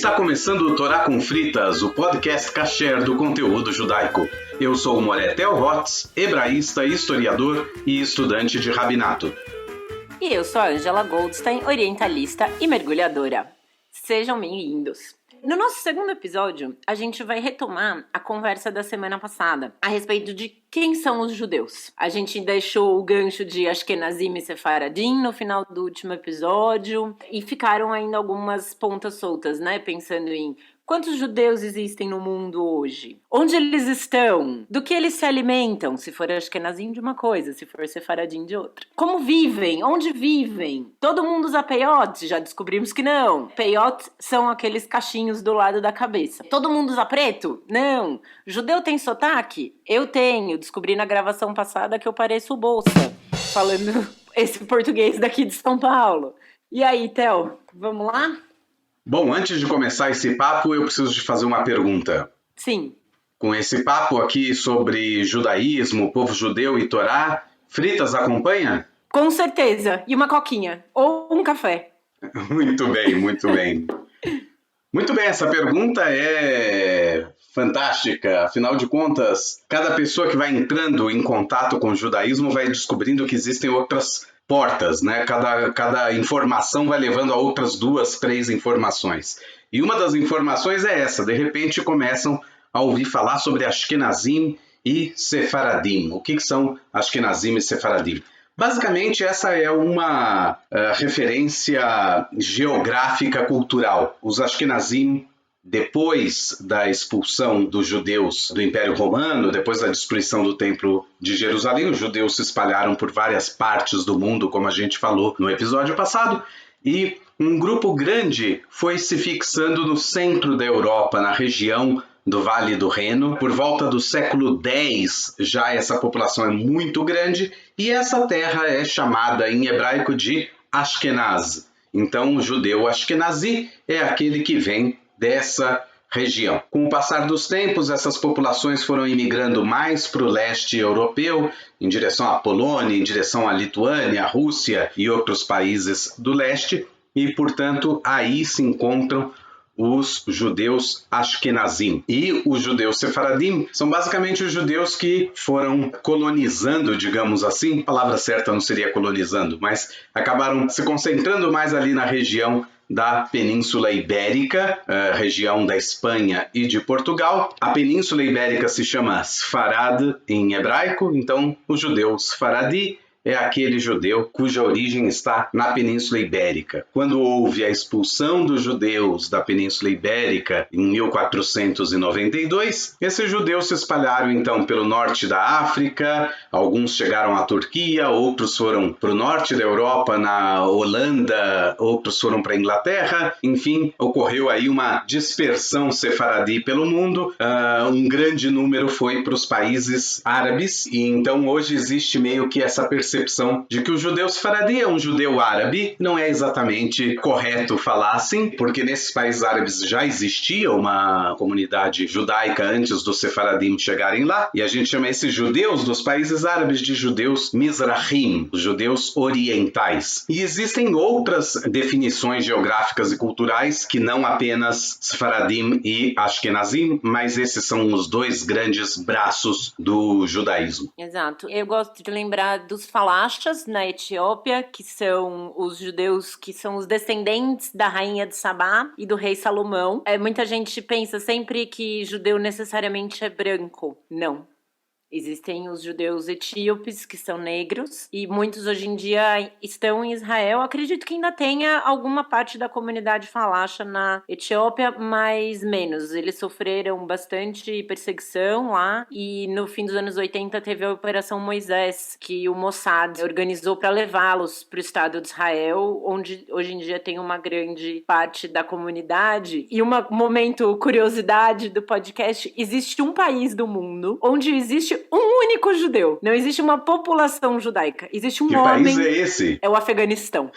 Está começando o Torá com Fritas, o podcast kasher do conteúdo judaico. Eu sou o Moré Telhotz, hebraísta, historiador e estudante de rabinato. E eu sou a Angela Goldstein, orientalista e mergulhadora. Sejam bem-vindos. No nosso segundo episódio, a gente vai retomar a conversa da semana passada a respeito de quem são os judeus. A gente deixou o gancho de Ashkenazim e Sefaradim no final do último episódio e ficaram ainda algumas pontas soltas, né? Pensando em quantos judeus existem no mundo hoje? Onde eles estão? Do que eles se alimentam? Se for Ashkenazim de uma coisa, se for Sefaradim de outra. Como vivem? Onde vivem? Todo mundo usa peiot? Já descobrimos que não. Peiot são aqueles cachinhos do lado da cabeça. Todo mundo usa preto? Não. Judeu tem sotaque? Eu tenho. Descobri na gravação passada que eu pareço o Bolsa, falando esse português daqui de São Paulo. E aí, Theo, vamos lá? Bom, antes de começar esse papo, eu preciso te fazer uma pergunta. Sim. Com esse papo aqui sobre judaísmo, povo judeu e Torá, Fritas acompanha? Com certeza. E uma coquinha. Ou um café. Muito bem, muito bem. Muito bem, essa pergunta é fantástica. Afinal de contas, cada pessoa que vai entrando em contato com o judaísmo vai descobrindo que existem outras portas, né? Cada informação vai levando a outras 2, 3 informações. E uma das informações é essa. De repente começam a ouvir falar sobre Ashkenazim e Sefaradim. O que são Ashkenazim e Sefaradim? Basicamente, essa é uma referência geográfica cultural. Os Ashkenazim, depois da expulsão dos judeus do Império Romano, depois da destruição do Templo de Jerusalém, os judeus se espalharam por várias partes do mundo, como a gente falou no episódio passado, e um grupo grande foi se fixando no centro da Europa, na região do Vale do Reno. Por volta do século X, já essa população é muito grande, e essa terra é chamada em hebraico de Ashkenaz. Então, o judeu Ashkenazi é aquele que vem dessa região. Com o passar dos tempos, essas populações foram imigrando mais para o leste europeu, em direção à Polônia, em direção à Lituânia, à Rússia e outros países do leste, e, portanto, aí se encontram os judeus Ashkenazim. E os judeus Sefaradim são basicamente os judeus que foram colonizando, digamos assim, a palavra certa não seria colonizando, mas acabaram se concentrando mais ali na região da Península Ibérica, região da Espanha e de Portugal. A Península Ibérica se chama Sfarad em hebraico, então o judeu Sfaradi é aquele judeu cuja origem está na Península Ibérica. Quando houve a expulsão dos judeus da Península Ibérica em 1492, esses judeus se espalharam então pelo norte da África, alguns chegaram à Turquia, outros foram para o norte da Europa, na Holanda, outros foram para a Inglaterra, enfim, ocorreu aí uma dispersão sefaradi pelo mundo, um grande número foi para os países árabes, e então hoje existe meio que essa percepção de que o judeu sefaradi é um judeu árabe. Não é exatamente correto falar assim, porque nesses países árabes já existia uma comunidade judaica antes dos sefaradim chegarem lá, e a gente chama esses judeus dos países árabes de judeus mizrahim, os judeus orientais. E existem outras definições geográficas e culturais que não apenas sefaradim e ashkenazim, mas esses são os 2 grandes braços do judaísmo. Exato. Eu gosto de lembrar dos falachas na Etiópia, que são os judeus que são os descendentes da rainha de Sabá e do rei Salomão. Muita gente pensa sempre que judeu necessariamente é branco. Não. Existem os judeus etíopes, que são negros, e muitos hoje em dia estão em Israel. Acredito que ainda tenha alguma parte da comunidade falacha na Etiópia, mas menos. Eles sofreram bastante perseguição lá, e no fim dos anos 80 teve a Operação Moisés, que o Mossad organizou para levá-los para o Estado de Israel, onde hoje em dia tem uma grande parte da comunidade. E um momento curiosidade do podcast, existe um país do mundo onde existe um único judeu. Não existe uma população judaica. Existe um homem. Que país é esse? É o Afeganistão.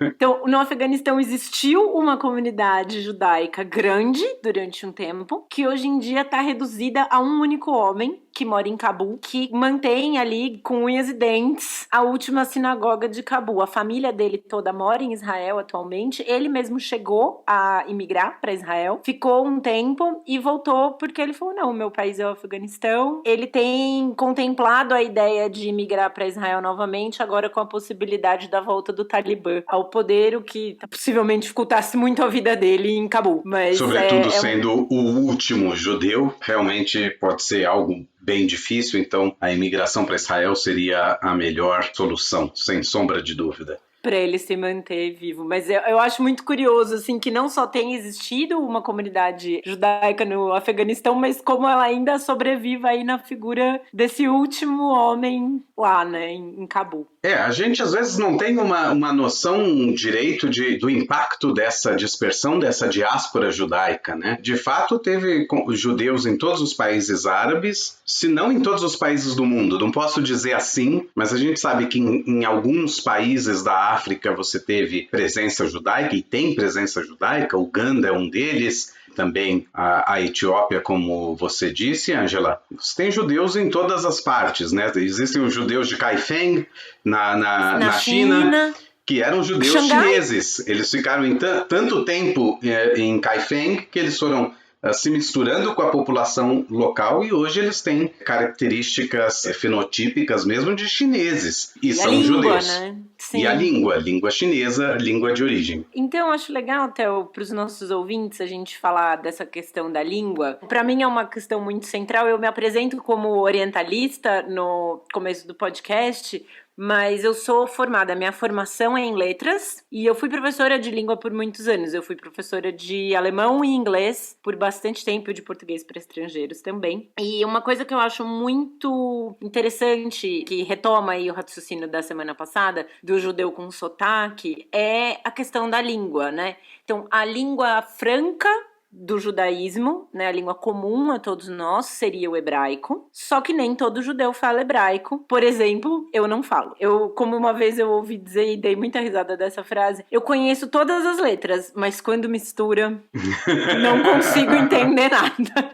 Então, no Afeganistão existiu uma comunidade judaica grande durante um tempo, que hoje em dia está reduzida a um único homem, que mora em Cabul, que mantém ali com unhas e dentes a última sinagoga de Cabul. A família dele toda mora em Israel atualmente. Ele mesmo chegou a imigrar para Israel, ficou um tempo e voltou porque ele falou, não, meu país é o Afeganistão. Ele tem contemplado a ideia de imigrar para Israel novamente, agora com a possibilidade da volta do Talibã ao poder, o que possivelmente dificultasse muito a vida dele em Cabul. Mas sobretudo sendo o último judeu, realmente pode ser algo bem difícil, então a imigração para Israel seria a melhor solução, sem sombra de dúvida. Para ele se manter vivo. Mas eu acho muito curioso, assim, que não só tem existido uma comunidade judaica no Afeganistão, mas como ela ainda sobrevive aí na figura desse último homem lá, né, em Cabul. A gente às vezes não tem uma noção direito do impacto dessa dispersão, dessa diáspora judaica, né? De fato, teve judeus em todos os países árabes, se não em todos os países do mundo. Não posso dizer assim, mas a gente sabe que em alguns países da África você teve presença judaica e tem presença judaica. Uganda é um deles. Também a Etiópia, como você disse, Ângela, tem judeus em todas as partes, né? Existem os judeus de Kaifeng na China, que eram judeus chineses. Eles ficaram tanto tempo em Kaifeng que eles foram se misturando com a população local e hoje eles têm características fenotípicas mesmo de chineses. E são língua, judeus. Né? Sim. E a língua chinesa, língua de origem. Então, acho legal, Theo, para os nossos ouvintes, a gente falar dessa questão da língua. Para mim é uma questão muito central. Eu me apresento como orientalista no começo do podcast, mas eu sou formada, minha formação é em letras e eu fui professora de língua por muitos anos. Eu fui professora de alemão e inglês por bastante tempo, de português para estrangeiros também. E uma coisa que eu acho muito interessante, que retoma aí o raciocínio da semana passada, do judeu com sotaque, é a questão da língua, né? Então, a língua franca do judaísmo, né, a língua comum a todos nós seria o hebraico, só que nem todo judeu fala hebraico. Por exemplo, eu não falo. Como uma vez eu ouvi dizer e dei muita risada dessa frase, eu conheço todas as letras, mas quando mistura, não consigo entender nada.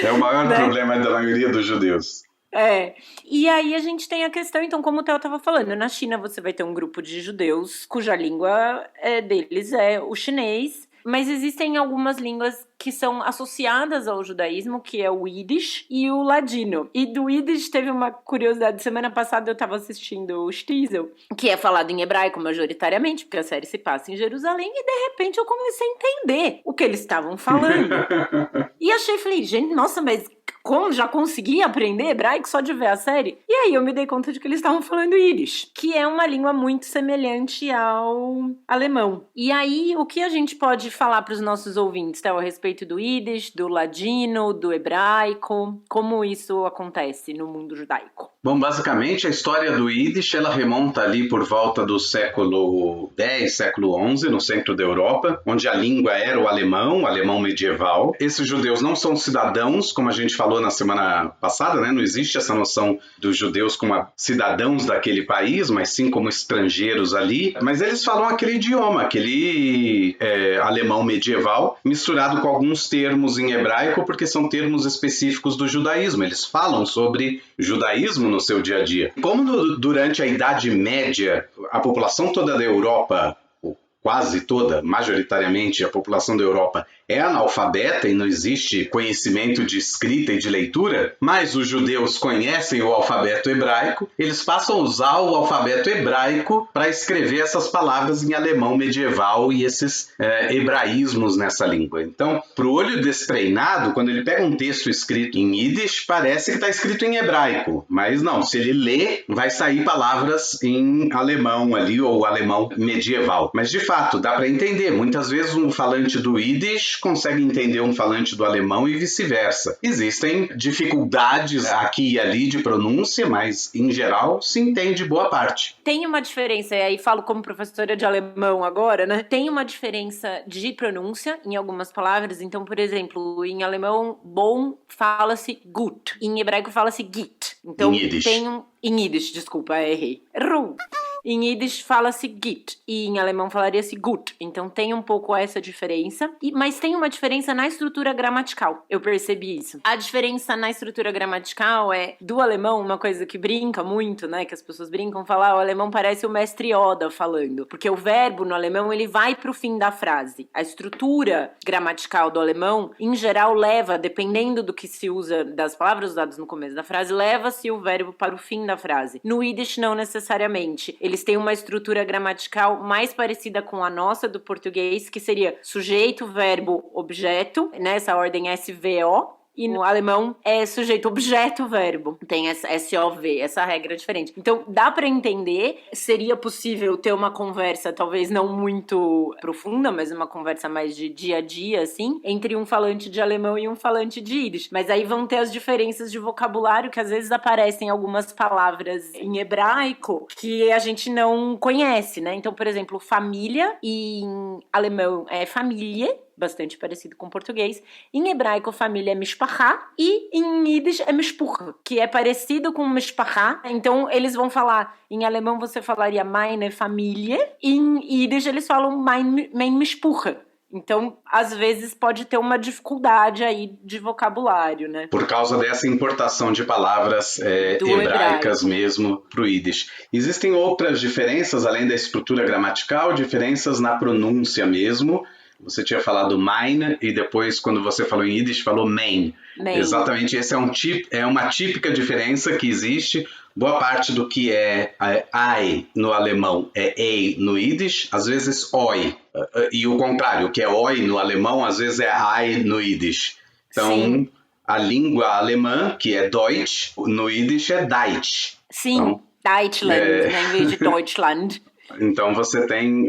É o maior problema da maioria dos judeus. E aí a gente tem a questão, então, como o Theo estava falando, na China você vai ter um grupo de judeus cuja língua deles é o chinês, mas existem algumas línguas que são associadas ao judaísmo, que é o Yiddish e o ladino. E do Yiddish teve uma curiosidade. Semana passada eu estava assistindo o Shtisel, que é falado em hebraico majoritariamente, porque a série se passa em Jerusalém, e de repente eu comecei a entender o que eles estavam falando. E falei, gente, nossa, mas como já consegui aprender hebraico só de ver a série? E aí eu me dei conta de que eles estavam falando Yiddish, que é uma língua muito semelhante ao alemão. E aí, o que a gente pode falar para os nossos ouvintes, Theo, a respeito do Yiddish, do ladino, do hebraico? Como isso acontece no mundo judaico? Bom, basicamente a história do Yiddish, ela remonta ali por volta do século X, século XI, no centro da Europa, onde a língua era o alemão medieval. Esses judeus não são cidadãos, como a gente falou na semana passada, né? Não existe essa noção dos judeus como cidadãos daquele país, mas sim como estrangeiros ali. Mas eles falam aquele idioma, aquele alemão medieval, misturado com alguns termos em hebraico, porque são termos específicos do judaísmo. Eles falam sobre judaísmo no seu dia a dia. Como durante a Idade Média, a população toda da Europa, quase toda, majoritariamente, a população da Europa é analfabeta e não existe conhecimento de escrita e de leitura, mas os judeus conhecem o alfabeto hebraico, eles passam a usar o alfabeto hebraico para escrever essas palavras em alemão medieval e esses hebraísmos nessa língua. Então, para o olho destreinado, quando ele pega um texto escrito em Yiddish, parece que está escrito em hebraico, mas não, se ele lê, vai sair palavras em alemão ali, ou alemão medieval. Mas, de fato, dá para entender. Muitas vezes um falante do Yiddish consegue entender um falante do alemão e vice-versa. Existem dificuldades aqui e ali de pronúncia, mas, em geral, se entende boa parte. Tem uma diferença, e aí falo como professora de alemão agora, né? Tem uma diferença de pronúncia em algumas palavras. Então, por exemplo, em alemão, bom fala-se gut. Em hebraico fala-se git. Então, em Yiddish. Em Yiddish, desculpa, errei. Errou. Em Yiddish fala-se Git e em alemão falaria-se Gut. Então tem um pouco essa diferença, mas tem uma diferença na estrutura gramatical. Eu percebi isso. A diferença na estrutura gramatical é do alemão, uma coisa que brinca muito, né? Que as pessoas brincam, falar, o alemão parece o mestre Yoda falando. Porque o verbo no alemão, ele vai pro fim da frase. A estrutura gramatical do alemão, em geral, leva, dependendo do que se usa, das palavras usadas no começo da frase, leva-se o verbo para o fim da frase. No Yiddish, não necessariamente. Eles têm uma estrutura gramatical mais parecida com a nossa do português, que seria sujeito, verbo, objeto, nessa ordem SVO. E no alemão é sujeito, objeto, verbo. Tem essa SOV, essa regra diferente. Então, dá pra entender. Seria possível ter uma conversa, talvez não muito profunda, mas uma conversa mais de dia a dia, assim, entre um falante de alemão e um falante de Yiddish. Mas aí vão ter as diferenças de vocabulário, que às vezes aparecem algumas palavras em hebraico que a gente não conhece, né? Então, por exemplo, família em alemão é Familie, bastante parecido com o português. Em hebraico, família é mishpachá e em Yiddish é mishpucha, que é parecido com mishpachá. Então, eles vão falar, em alemão você falaria meine Familie, e em Yiddish eles falam mein mishpucha. Então, às vezes, pode ter uma dificuldade aí de vocabulário, né? Por causa dessa importação de palavras hebraicas mesmo para o Yiddish. Existem outras diferenças, além da estrutura gramatical, diferenças na pronúncia mesmo. Você tinha falado mein e depois, quando você falou em Yiddish, falou mein. Exatamente, essa é uma típica diferença que existe. Boa parte do que é ei no alemão é ei no Yiddish, às vezes oi. E o contrário, o que é oi no alemão, às vezes é ei no Yiddish. Então, sim, a língua alemã, que é Deutsch, no Yiddish é Deutsch. Sim, então, Deutschland, né, em vez de Deutschland. Então você tem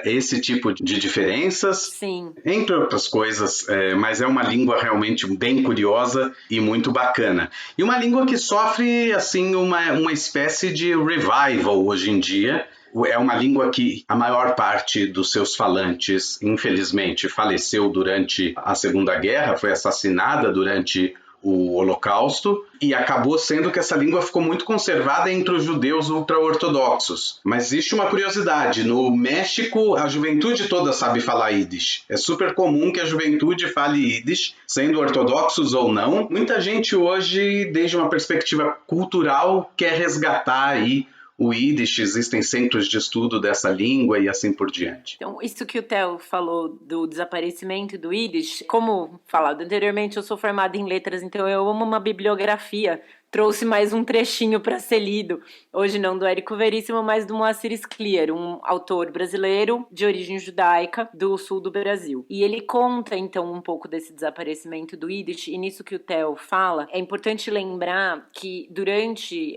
esse tipo de diferenças, sim, entre outras coisas, mas é uma língua realmente bem curiosa e muito bacana. E uma língua que sofre assim uma espécie de revival hoje em dia. É uma língua que a maior parte dos seus falantes, infelizmente, faleceu durante a Segunda Guerra, foi assassinada durante o Holocausto, e acabou sendo que essa língua ficou muito conservada entre os judeus ultra-ortodoxos. Mas existe uma curiosidade, no México a juventude toda sabe falar Yiddish. É super comum que a juventude fale Yiddish, sendo ortodoxos ou não. Muita gente hoje, desde uma perspectiva cultural, quer resgatar aí o Yiddish, existem centros de estudo dessa língua e assim por diante. Então, isso que o Theo falou do desaparecimento do Yiddish, como falado anteriormente, eu sou formada em letras, então eu amo uma bibliografia. Trouxe mais um trechinho para ser lido, hoje não do Érico Veríssimo, mas do Moacir Scliar, um autor brasileiro de origem judaica do sul do Brasil. E ele conta, então, um pouco desse desaparecimento do Yiddish, e nisso que o Theo fala, é importante lembrar que durante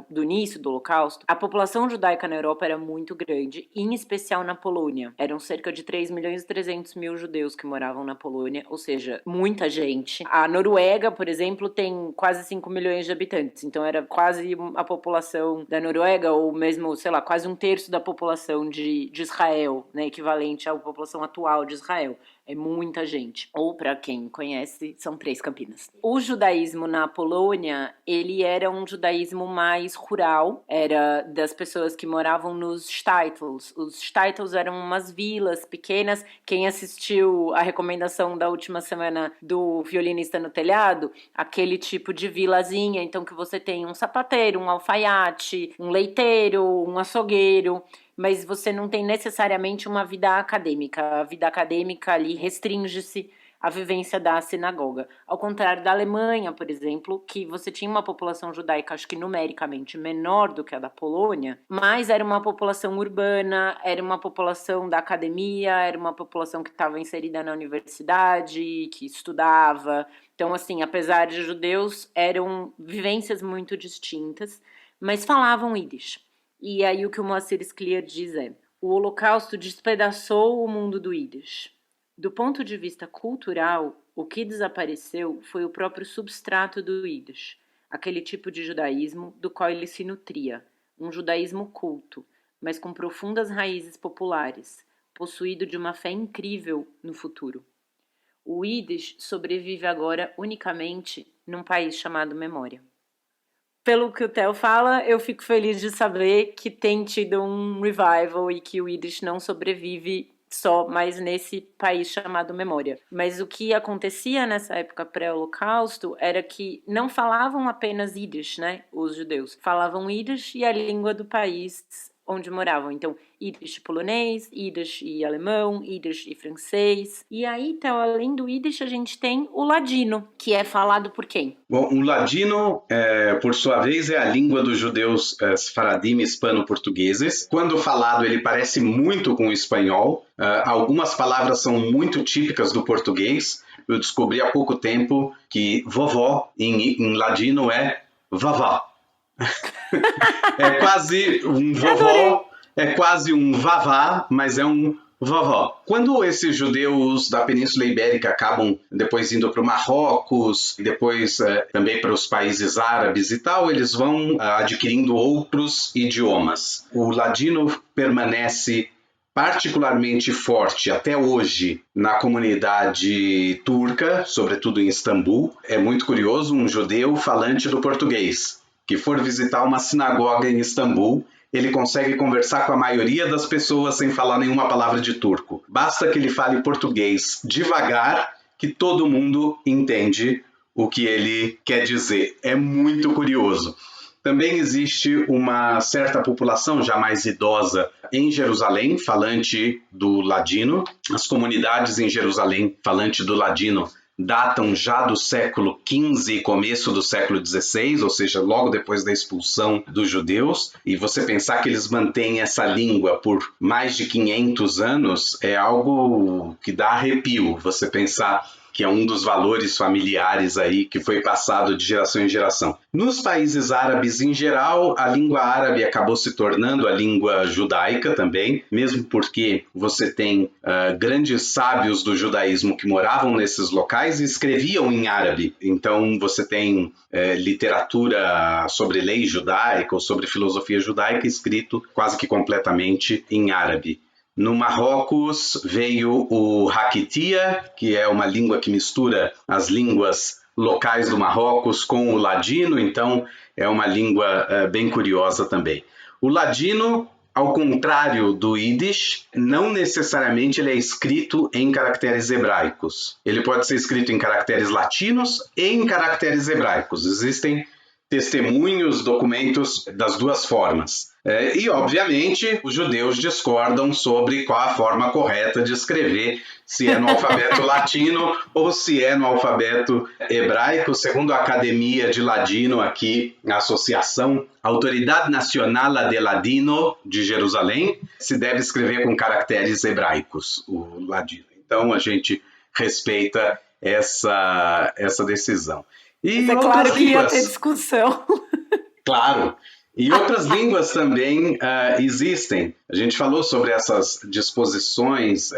do início do Holocausto, a população judaica na Europa era muito grande, em especial na Polônia. Eram cerca de 3.300.000 judeus que moravam na Polônia, ou seja, muita gente. A Noruega, por exemplo, tem quase 5 milhões de habitantes, então era quase a população da Noruega, ou mesmo, sei lá, quase um terço da população de Israel, né, equivalente à população atual de Israel. É muita gente. Ou, para quem conhece, são 3 Campinas. O judaísmo na Polônia, ele era um judaísmo mais rural, era das pessoas que moravam nos shtetls. Os shtetls eram umas vilas pequenas. Quem assistiu a recomendação da última semana do Violinista no Telhado, aquele tipo de vilazinha, então que você tem um sapateiro, um alfaiate, um leiteiro, um açougueiro, mas você não tem necessariamente uma vida acadêmica. A vida acadêmica ali restringe-se à vivência da sinagoga. Ao contrário da Alemanha, por exemplo, que você tinha uma população judaica, acho que numericamente menor do que a da Polônia, mas era uma população urbana, era uma população da academia, era uma população que estava inserida na universidade, que estudava. Então, assim, apesar de judeus, eram vivências muito distintas, mas falavam Yiddish. E aí o que o Moacir Scliar diz é: o Holocausto despedaçou o mundo do Yiddish. Do ponto de vista cultural, o que desapareceu foi o próprio substrato do Yiddish, aquele tipo de judaísmo do qual ele se nutria, um judaísmo culto, mas com profundas raízes populares, possuído de uma fé incrível no futuro. O Yiddish sobrevive agora unicamente num país chamado Memória. pelo que o Theo fala, eu fico feliz de saber que tem tido um revival e que o Yiddish não sobrevive só mais nesse país chamado Memória. Mas o que acontecia nessa época pré-holocausto era que não falavam apenas Yiddish, né, os judeus. Falavam Yiddish e a língua do país onde moravam. Então, Yiddish e polonês, Yiddish e alemão, Yiddish e francês. E aí, então, além do Yiddish, a gente tem o ladino, que é falado por quem? Bom, o ladino, por sua vez, é a língua dos judeus sefaradim hispano-portugueses. Quando falado, ele parece muito com o espanhol. Algumas palavras são muito típicas do português. Eu descobri há pouco tempo que vovó, em ladino, é vavá. É quase um vovó, é quase um vavá, mas é um vovó. Quando esses judeus da Península Ibérica acabam depois indo para o Marrocos, e depois também para os países árabes e tal, eles vão adquirindo outros idiomas. O ladino permanece particularmente forte até hoje na comunidade turca, sobretudo em Istambul. É muito curioso, um judeu falante do português que for visitar uma sinagoga em Istambul, ele consegue conversar com a maioria das pessoas sem falar nenhuma palavra de turco. Basta que ele fale português devagar, que todo mundo entende o que ele quer dizer. É muito curioso. Também existe uma certa população já mais idosa em Jerusalém, falante do ladino. As comunidades em Jerusalém, falante do ladino, datam já do século XV e começo do século XVI, ou seja, logo depois da expulsão dos judeus. E você pensar que eles mantêm essa língua por mais de 500 anos é algo que dá arrepio. Você pensar que é um dos valores familiares aí que foi passado de geração em geração. Nos países árabes em geral, a língua árabe acabou se tornando a língua judaica também, mesmo porque você tem grandes sábios do judaísmo que moravam nesses locais e escreviam em árabe. Então você tem literatura sobre lei judaica ou sobre filosofia judaica escrito quase que completamente em árabe. No Marrocos veio o Hakitia, que é uma língua que mistura as línguas locais do Marrocos com o ladino, então é uma língua bem curiosa também. O ladino, ao contrário do Yiddish, não necessariamente ele é escrito em caracteres hebraicos. Ele pode ser escrito em caracteres latinos e em caracteres hebraicos. Existem testemunhos, documentos das duas formas. E, obviamente, os judeus discordam sobre qual a forma correta de escrever, se é no alfabeto latino ou se é no alfabeto hebraico. Segundo a Academia de Ladino, aqui, a Associação Autoridade Nacional de Ladino de Jerusalém, se deve escrever com caracteres hebraicos, o ladino. Então, a gente respeita essa decisão. E mas é claro que ia ter discussão. Claro. E outras línguas também existem. A gente falou sobre essas disposições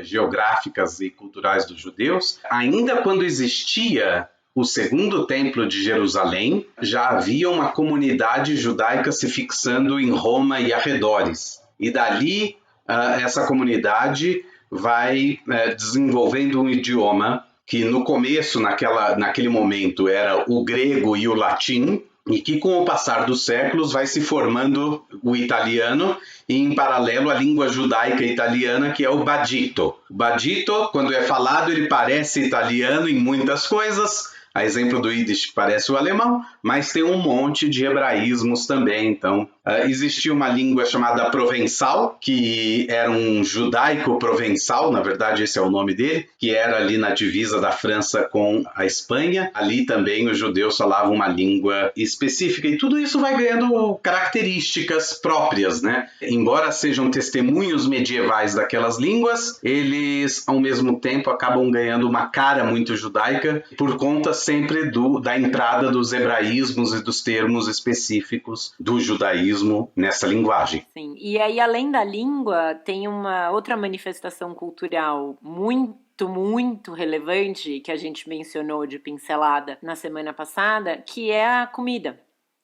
geográficas e culturais dos judeus. Ainda quando existia o segundo templo de Jerusalém, já havia uma comunidade judaica se fixando em Roma e arredores. E dali essa comunidade vai desenvolvendo um idioma que no começo, naquele momento, era o grego e o latim, e que com o passar dos séculos vai se formando o italiano e em paralelo a língua judaica italiana, que é o Badito. O Badito, quando é falado, ele parece italiano em muitas coisas, a exemplo do Yiddish parece o alemão, mas tem um monte de hebraísmos também. Então, existia uma língua chamada provençal, que era um judaico provençal, na verdade esse é o nome dele, que era ali na divisa da França com a Espanha. Ali também os judeus falavam uma língua específica e tudo isso vai ganhando características próprias, né? Embora sejam testemunhos medievais daquelas línguas, eles ao mesmo tempo acabam ganhando uma cara muito judaica por conta sempre da entrada dos hebraísmos e dos termos específicos do judaísmo nessa linguagem. Sim, e aí além da língua, tem uma outra manifestação cultural muito relevante que a gente mencionou de pincelada na semana passada, que é a comida.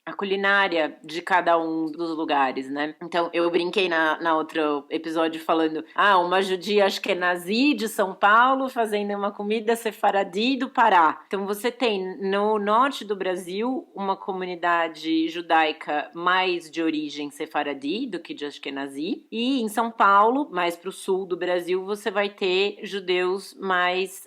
a culinária de cada um dos lugares, né? Então, eu brinquei na outro episódio falando, uma judia ashkenazi de São Paulo fazendo uma comida sefaradi do Pará. Então, você tem no norte do Brasil uma comunidade judaica mais de origem sefaradi do que de ashkenazi, e em São Paulo, mais para o sul do Brasil, você vai ter judeus mais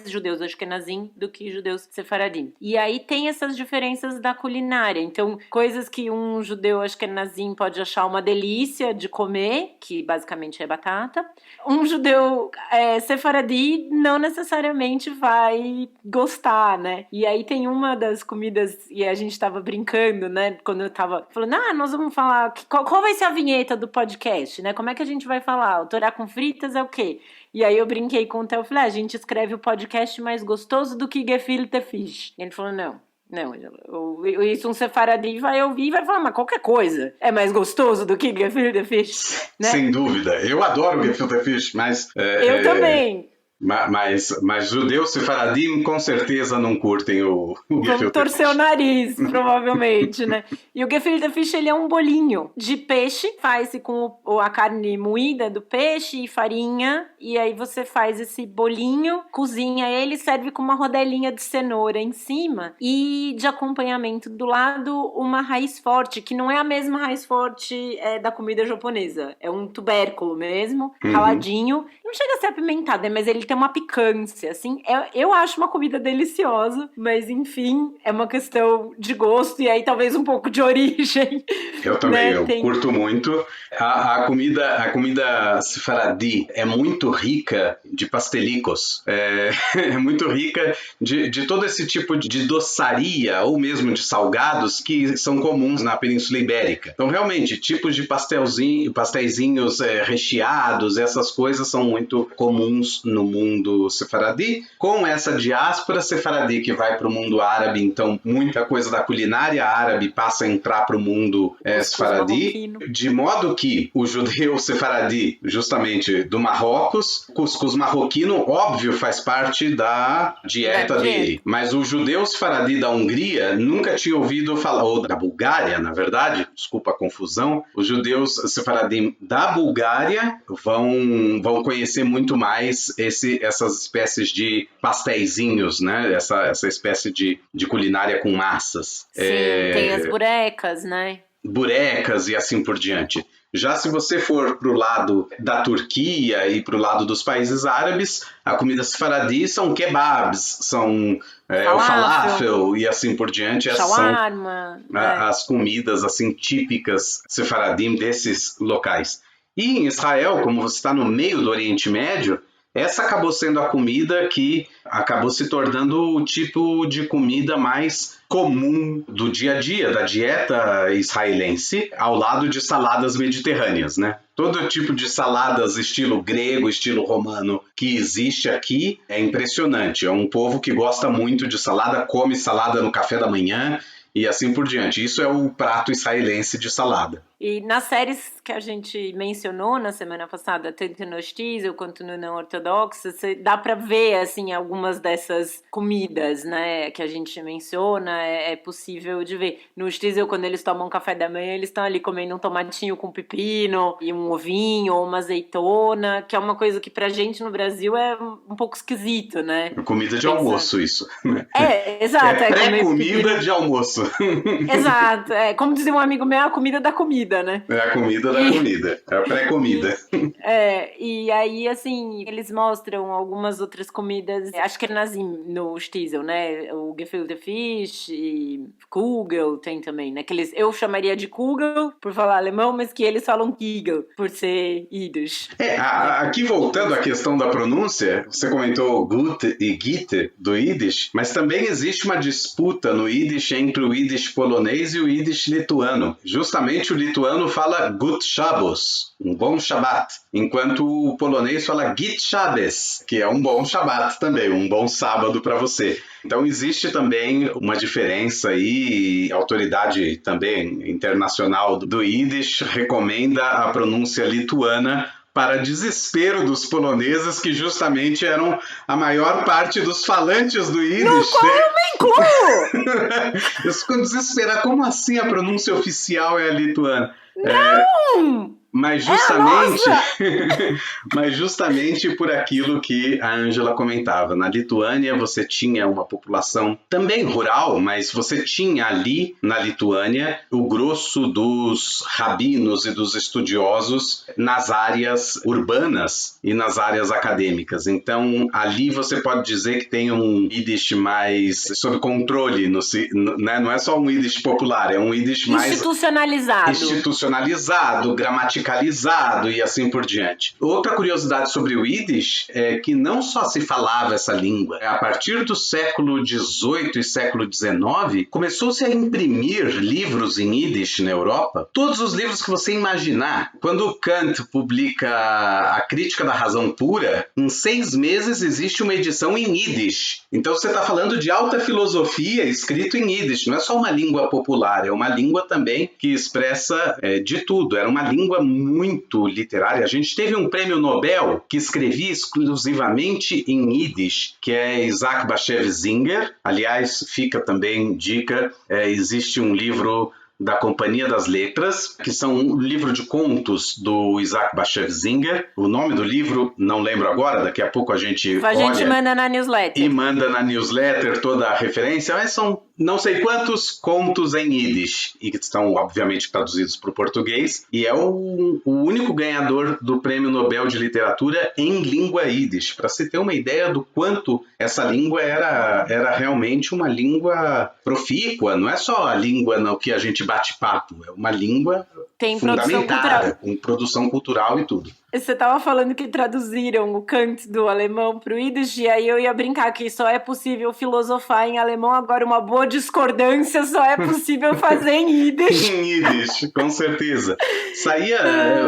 judeus ashkenazim do que judeus sefaradim. E aí tem essas diferenças da culinária. Então, coisas que um judeu ashkenazim pode achar uma delícia de comer, que basicamente é batata, um judeu sefaradi não necessariamente vai gostar, né? E aí tem uma das comidas, e a gente tava brincando, né? Quando eu tava falando, nós vamos falar, qual vai ser a vinheta do podcast, né? Como é que a gente vai falar? O Torá com fritas é o quê? E aí eu brinquei com o Theo, falei, a gente escreve o podcast mais gostoso do que gefilte fish. E ele falou, não, isso um sefaradi vai ouvir e vai falar, mas qualquer coisa é mais gostoso do que gefilte fish, né? Sem dúvida, eu adoro gefilte fish, mas... eu também. Mas judeus sefaradim com certeza não curtem o gefilte Vão torcer o nariz, provavelmente, né? E o gefilte fish, ele é um bolinho de peixe, faz-se com a carne moída do peixe e farinha, e aí você faz esse bolinho, cozinha ele, serve com uma rodelinha de cenoura em cima, e de acompanhamento do lado uma raiz forte, que não é a mesma raiz forte da comida japonesa, é um tubérculo mesmo, raladinho, não chega a ser apimentado, mas ele tem uma picância, assim, eu acho uma comida deliciosa, mas enfim, é uma questão de gosto e aí talvez um pouco de origem. Eu também, né? Eu curto muito. A comida sefaradi é muito rica de pastelicos, é muito rica de todo esse tipo de doçaria ou mesmo de salgados que são comuns na Península Ibérica. Então, realmente, tipos de pasteizinhos recheados, essas coisas são muito comuns no mundo sefaradi. Com essa diáspora sefaradi que vai para o mundo árabe, então muita coisa da culinária árabe passa a entrar para o mundo sefaradi, de modo que o judeu sefaradi, justamente do Marrocos, cuscuz marroquino, óbvio, faz parte da dieta dele, mas o judeu sefaradi da Hungria nunca tinha ouvido falar, ou da Bulgária, na verdade, desculpa a confusão, os judeus sefaradi da Bulgária vão conhecer muito mais essas espécies de pasteizinhos, né? Essa espécie de culinária com massas. Sim, tem as burecas, né? Burecas e assim por diante. Já se você for para o lado da Turquia e para o lado dos países árabes, a comida sefaradi são kebabs, são o falafel e assim por diante. Essas shawarma, são as comidas assim, típicas sefaradim desses locais. E em Israel, como você está no meio do Oriente Médio, essa acabou sendo a comida que acabou se tornando o tipo de comida mais comum do dia a dia, da dieta israelense, ao lado de saladas mediterrâneas, né? Todo tipo de saladas estilo grego, estilo romano que existe aqui é impressionante. É um povo que gosta muito de salada, come salada no café da manhã e assim por diante. Isso é o prato israelense de salada. E nas séries que a gente mencionou na semana passada, tanto no Shtisel quanto no Não Ortodoxa, dá para ver, assim, algumas dessas comidas, né, que a gente menciona, é possível de ver. No Shtisel, quando eles tomam café da manhã, eles estão ali comendo um tomatinho com pepino, e um ovinho, ou uma azeitona, que é uma coisa que pra gente no Brasil é um pouco esquisito, né? Comida de almoço, isso. Exato. É pré-comida de almoço. Exato, como dizia um amigo meu, é a comida da comida. Né? É a comida da comida, é a pré-comida. E aí, assim, eles mostram algumas outras comidas, acho que é no Shtisel, né? O gefilte fish e kugel tem também, né? Que eu chamaria de kugel por falar alemão, mas que eles falam kigel por ser Yiddish. Aqui voltando à questão da pronúncia, você comentou gut e git do Yiddish, mas também existe uma disputa no Yiddish entre o Yiddish polonês e o Yiddish lituano. Justamente o lituano fala Gut Shabbos, um bom Shabat, enquanto o polonês fala Git Shabbos, que é um bom Shabat também, um bom sábado para você. Então existe também uma diferença aí, a autoridade também internacional do Yiddish recomenda a pronúncia lituana para desespero dos poloneses, que justamente eram a maior parte dos falantes do Yiddish. No qual eu me incluo! Eles ficam desesperados. Como assim a pronúncia oficial é a lituana? Não! Mas justamente por aquilo que a Ângela comentava. Na Lituânia você tinha uma população também rural, mas você tinha ali na Lituânia o grosso dos rabinos e dos estudiosos nas áreas urbanas e nas áreas acadêmicas. Então ali você pode dizer que tem um Yiddish mais sob controle, né? Não é só um Yiddish popular, é um Yiddish mais institucionalizado, gramaticalizado e assim por diante. Outra curiosidade sobre o Yiddish é que não só se falava essa língua. A partir do século XVIII e século XIX, começou-se a imprimir livros em Yiddish na Europa. Todos os livros que você imaginar. Quando Kant publica A Crítica da Razão Pura, em 6 meses existe uma edição em Yiddish. Então você está falando de alta filosofia escrito em Yiddish. Não é só uma língua popular, é uma língua também que expressa de tudo. Era uma língua muito literária. A gente teve um prêmio Nobel que escrevia exclusivamente em Yiddish, que é Isaac Bashevis Singer. Aliás, fica também dica, existe um livro da Companhia das Letras, que são um livro de contos do Isaac Bashevis Singer. O nome do livro, não lembro agora, daqui a pouco a gente manda na newsletter. E manda na newsletter toda a referência, mas são não sei quantos contos em Yiddish, e que estão, obviamente, traduzidos para o português, e é o único ganhador do Prêmio Nobel de Literatura em língua Yiddish, para se ter uma ideia do quanto essa língua era realmente uma língua profícua, não é só a língua no que a gente bate papo, é uma língua fundamentada, com produção cultural e tudo. Você estava falando que traduziram o Kant do alemão para o Yiddish, e aí eu ia brincar que só é possível filosofar em alemão, agora uma boa discordância só é possível fazer em Yiddish. Em Yiddish, com certeza.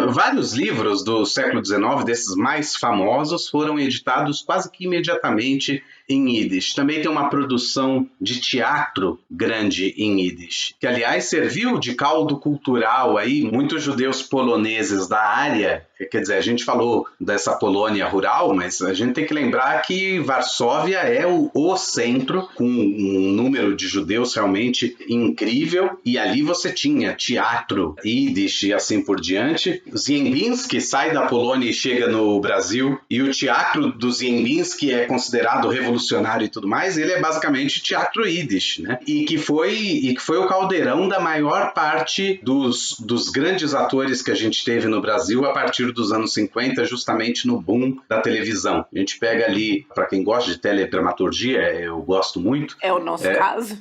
Vários livros do século XIX, desses mais famosos, foram editados quase que imediatamente em Yiddish. Também tem uma produção de teatro grande em Yiddish, que aliás serviu de caldo cultural aí, muitos judeus poloneses da área. Quer dizer, a gente falou dessa Polônia rural, mas a gente tem que lembrar que Varsóvia é o centro, com um número de judeus realmente incrível, e ali você tinha teatro, Yiddish e assim por diante. Ziembinski sai da Polônia e chega no Brasil, e o teatro do Ziembinski é considerado revolucionário e tudo mais, ele é basicamente teatro Yiddish, né? E que foi o caldeirão da maior parte dos grandes atores que a gente teve no Brasil a partir dos anos 50, justamente no boom da televisão. A gente pega ali, para quem gosta de teledramaturgia, eu gosto muito. É o nosso caso.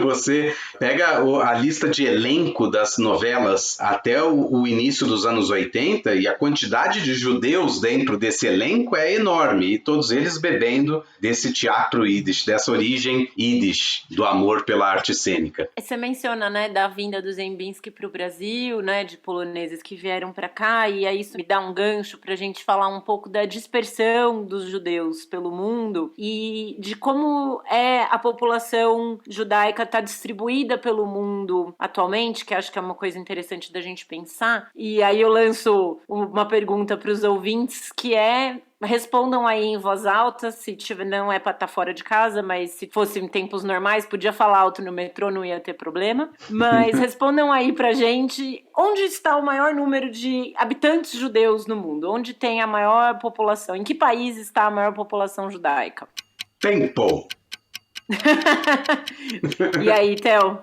Você pega a lista de elenco das novelas até o início dos anos 80 e a quantidade de judeus dentro desse elenco é enorme, e todos eles bebendo desse teatro Yiddish, dessa origem Yiddish, do amor pela arte cênica. Você menciona, né, da vinda do Ziembinski para o Brasil, né, de poloneses que vieram para cá, e aí isso me dá um gancho para a gente falar um pouco da dispersão dos judeus pelo mundo e de como a população judaica está distribuída pelo mundo atualmente, que acho que é uma coisa interessante da gente pensar. E aí eu lanço uma pergunta para os ouvintes, que respondam aí em voz alta, se tiver, não é para estar fora de casa, mas se fosse em tempos normais, podia falar alto no metrô, não ia ter problema. Mas respondam aí pra gente, onde está o maior número de habitantes judeus no mundo? Onde tem a maior população? Em que país está a maior população judaica? Tempo! E aí, Theo?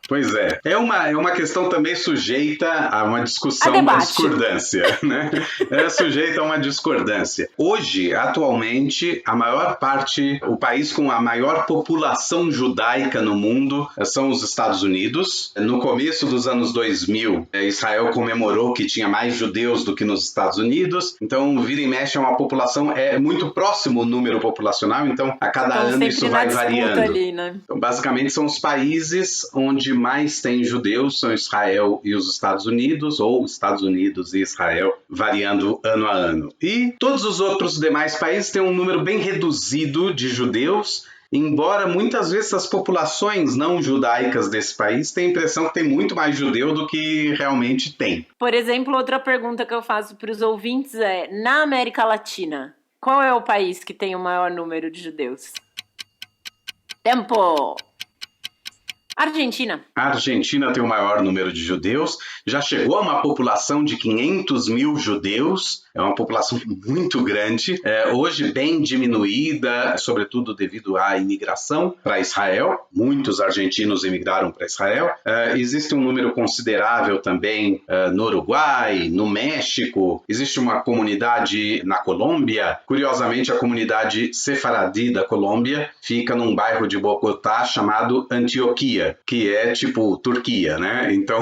Pois é. É uma questão também sujeita a uma discussão, uma discordância, né? É sujeita a uma discordância. Hoje, atualmente, a maior parte, o país com a maior população judaica no mundo são os Estados Unidos. No começo dos anos 2000, Israel comemorou que tinha mais judeus do que nos Estados Unidos. Então, vira e mexe, é uma população, é muito próximo o número populacional, então a cada ano isso vai variando. Ali, né? Então, basicamente, são os países onde mais tem judeus, são Israel e os Estados Unidos, ou Estados Unidos e Israel, variando ano a ano. E todos os outros demais países têm um número bem reduzido de judeus, embora muitas vezes as populações não judaicas desse país tenham a impressão que tem muito mais judeu do que realmente tem. Por exemplo, outra pergunta que eu faço para os ouvintes é, na América Latina, qual é o país que tem o maior número de judeus? Tempo! Argentina. A Argentina tem o maior número de judeus, já chegou a uma população de 500 mil judeus, é uma população muito grande, hoje bem diminuída, sobretudo devido à imigração para Israel. Muitos argentinos imigraram para Israel. Existe um número considerável também no Uruguai, no México, existe uma comunidade na Colômbia. Curiosamente, a comunidade sefaradi da Colômbia fica num bairro de Bogotá chamado Antioquia, que é tipo Turquia, né? Então,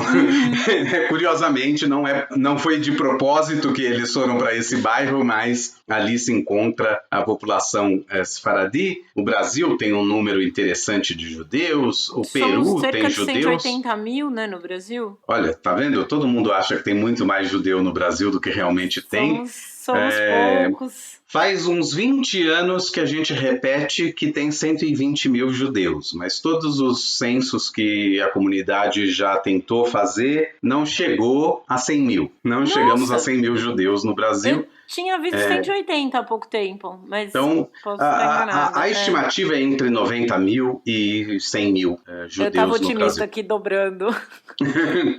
curiosamente, não foi de propósito que eles foram para esse bairro, mas ali se encontra a população sefaradi. O Brasil tem um número interessante de judeus, o Peru tem judeus. Somos cerca de 180 mil, né, no Brasil. Olha, tá vendo? Todo mundo acha que tem muito mais judeu no Brasil do que realmente tem. Somos poucos. Faz uns 20 anos que a gente repete que tem 120 mil judeus, mas todos os censos que a comunidade já tentou fazer não chegou a 100 mil. Não chegamos a 100 mil judeus no Brasil. Eu tinha visto 180 há pouco tempo, mas então, posso estar enganada. A estimativa é entre 90 mil e 100 mil judeus no Brasil. Eu estava otimista aqui dobrando.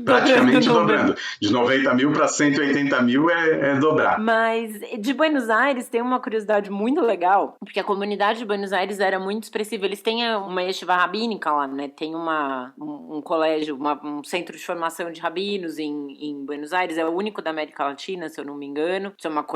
Praticamente dobrando. De 90 mil para 180 mil é dobrar. Mas de Buenos Aires tem uma curiosidade muito legal, porque a comunidade de Buenos Aires era muito expressiva. Eles têm uma yeshiva rabínica lá, né? Tem um colégio, um centro de formação de rabinos em Buenos Aires. É o único da América Latina, se eu não me engano. Isso é uma coisa...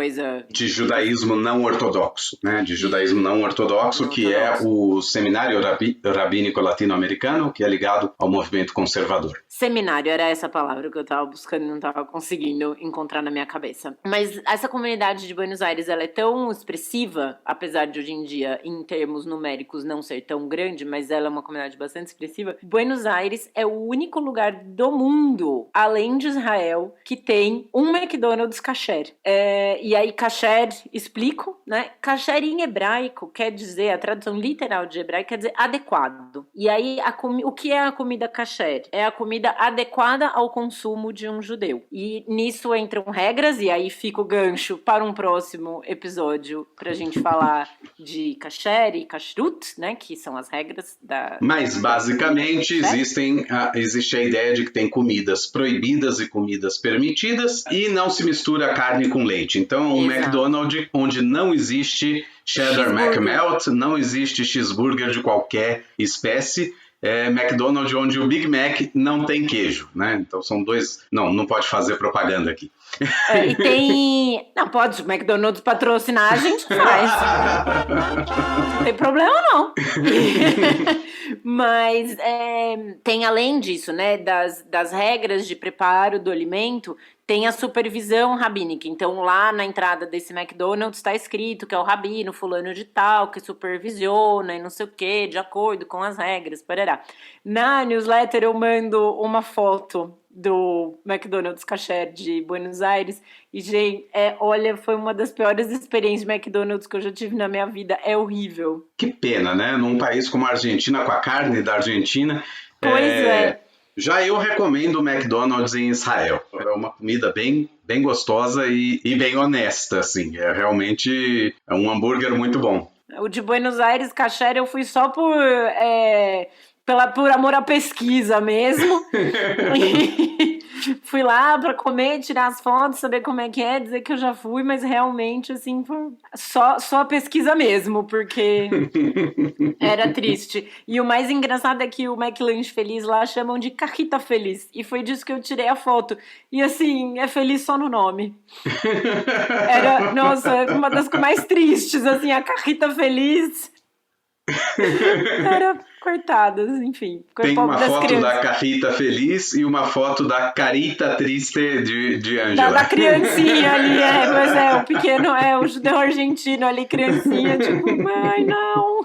De judaísmo não ortodoxo, né? De judaísmo não ortodoxo, que é o Seminário Rabínico Latino-Americano, que é ligado ao movimento conservador. Seminário, era essa palavra que eu tava buscando e não tava conseguindo encontrar na minha cabeça. Mas essa comunidade de Buenos Aires, ela é tão expressiva, apesar de hoje em dia, em termos numéricos, não ser tão grande, mas ela é uma comunidade bastante expressiva. Buenos Aires é o único lugar do mundo, além de Israel, que tem um McDonald's kasher. E aí, kasher, explico, né? Kasher em hebraico quer dizer, a tradução literal de hebraico quer dizer adequado. E aí, o que é a comida kasher? É a comida adequada ao consumo de um judeu. E nisso entram regras, e aí fica o gancho para um próximo episódio pra gente falar de kasher e kashrut, né? Que são as regras da... Mas, basicamente, existe a ideia de que tem comidas proibidas e comidas permitidas, e não se mistura carne com leite. Então, um McDonald's onde não existe cheddar McMelt, não existe cheeseburger de qualquer espécie, McDonald's onde o Big Mac não tem queijo, né? Então são dois... Não pode fazer propaganda aqui. E tem... Não, pode, o McDonald's patrocinar, a gente faz. Não tem problema, não. Mas tem, além disso, né, das regras de preparo do alimento, tem a supervisão rabínica. Então, lá na entrada desse McDonald's está escrito que é o rabino fulano de tal, que supervisiona e não sei o quê, de acordo com as regras, parará. Na newsletter eu mando uma foto do McDonald's kasher de Buenos Aires e, gente, olha, foi uma das piores experiências de McDonald's que eu já tive na minha vida. É horrível. Que pena, né? Num país como a Argentina, com a carne da Argentina... Pois é. Já eu recomendo o McDonald's em Israel. É uma comida bem gostosa e bem honesta, assim. É realmente um hambúrguer muito bom. O de Buenos Aires, kasher, eu fui só por amor à pesquisa mesmo. Fui lá pra comer, tirar as fotos, saber como é que é, dizer que eu já fui, mas realmente, assim, só a pesquisa mesmo, porque era triste. E o mais engraçado é que o McLanche Feliz lá chamam de Cajita Feliz, e foi disso que eu tirei a foto. E assim, é feliz só no nome. Era, nossa, uma das coisas mais tristes, assim, a Cajita Feliz... Era coitadas, enfim. Tem uma foto da Cajita Feliz e uma foto da Carita Triste de Ângela. Da criancinha ali, mas o pequeno, o judeu argentino ali, criancinha, tipo, mãe, não,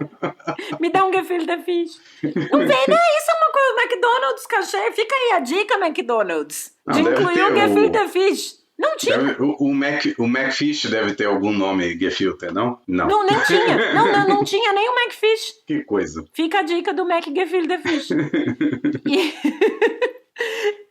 me dá um gefilte fish. Não vê, né? Isso é uma coisa, McDonald's kasher, fica aí a dica, McDonald's, de incluir um gefilte fish. Não tinha. O McFish deve ter algum nome Gefilte, não? Não. Não, nem tinha. Não tinha nem o McFish. Que coisa. Fica a dica do Gefilte Fish.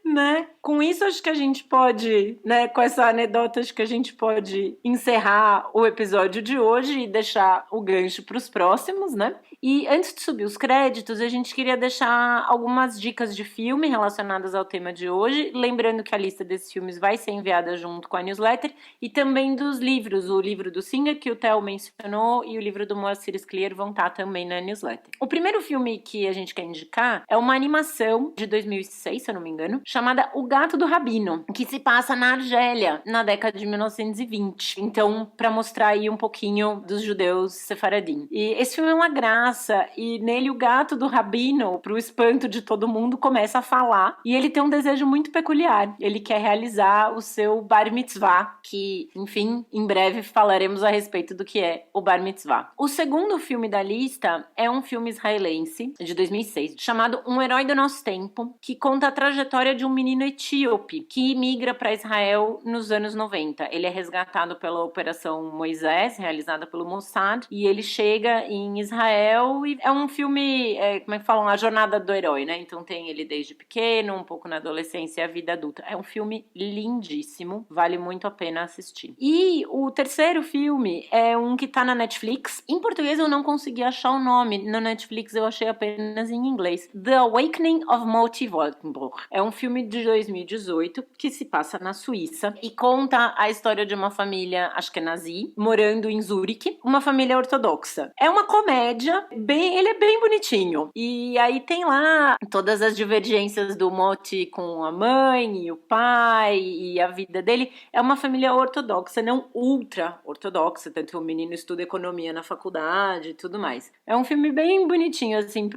Né? Com isso, acho que a gente pode, né? Com essa anedota, acho que a gente pode encerrar o episódio de hoje e deixar o gancho para os próximos, né? E antes de subir os créditos, a gente queria deixar algumas dicas de filme relacionadas ao tema de hoje, lembrando que a lista desses filmes vai ser enviada junto com a newsletter, e também dos livros, o livro do Singer, que o Theo mencionou, e o livro do Moacir Scliar vão estar também na newsletter. O primeiro filme que a gente quer indicar é uma animação de 2006, se eu não me engano, chamada O Gato do Rabino, que se passa na Argélia, na década de 1920. Então, para mostrar aí um pouquinho dos judeus sefaradim. E esse filme é uma graça, e nele o gato do Rabino, pro espanto de todo mundo, começa a falar, e ele tem um desejo muito peculiar. Ele quer realizar o seu bar mitzvah, que, enfim, em breve falaremos a respeito do que é o bar mitzvah. O segundo filme da lista é um filme israelense, de 2006, chamado Um Herói do Nosso Tempo, que conta a trajetória de um menino etíope que migra para Israel nos anos 90. Ele é resgatado pela Operação Moisés, realizada pelo Mossad, e ele chega em Israel, e é um filme, como é que falam, a jornada do herói, né? Então tem ele desde pequeno, um pouco na adolescência e a vida adulta. É um filme lindíssimo, vale muito a pena assistir. E o terceiro filme é um que tá na Netflix. Em português eu não consegui achar o nome, na Netflix eu achei apenas em inglês. The Awakening of Moti Wolkenbruch. É um filme de 2018 que se passa na Suíça e conta a história de uma família ashkenazi morando em Zurique, uma família ortodoxa. É uma comédia, ele é bem bonitinho. E aí tem lá todas as divergências do Moti com a mãe e o pai e a vida dele. É uma família ortodoxa, não ultra ortodoxa, tanto o menino estuda economia na faculdade e tudo mais. É um filme bem bonitinho, assim,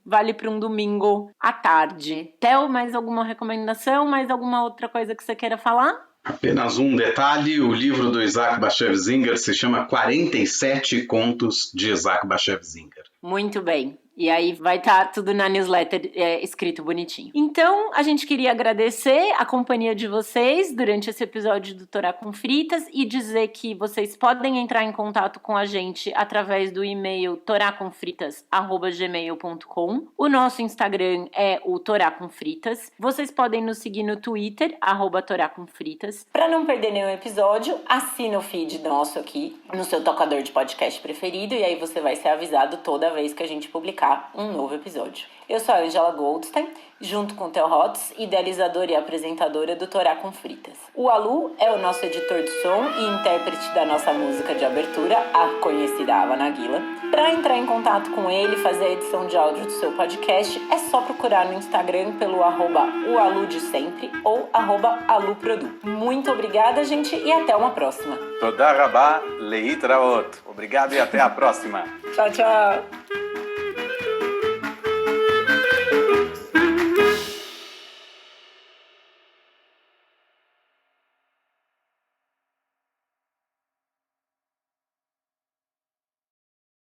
vale para um domingo à tarde. Theo, mais alguma recomendação? Mais alguma outra coisa que você queira falar? Apenas um detalhe, o livro do Isaac Bashev Singer se chama 47 Contos de Isaac Bashev Singer. Muito bem. E aí vai estar tudo na newsletter escrito bonitinho. Então, a gente queria agradecer a companhia de vocês durante esse episódio do Torá com Fritas e dizer que vocês podem entrar em contato com a gente através do e-mail toracomfritas@gmail.com. O nosso Instagram é o Torá com Fritas. Vocês podem nos seguir no Twitter, @toracomfritas. Para não perder nenhum episódio, assina o feed nosso aqui no seu tocador de podcast preferido e aí você vai ser avisado toda vez que a gente publicar um novo episódio. Eu sou a Angela Goldstein, junto com o Theo Hotz, idealizadora e apresentadora do Torá com Fritas. O Alu é o nosso editor de som e intérprete da nossa música de abertura, a conhecida Ava Naguila. Para entrar em contato com ele e fazer a edição de áudio do seu podcast, é só procurar no Instagram pelo @oaludesempre ou @aluprodu. Muito obrigada, gente, e até uma próxima. Toda rabá, leitraot. Obrigado e até a próxima. Tchau, tchau.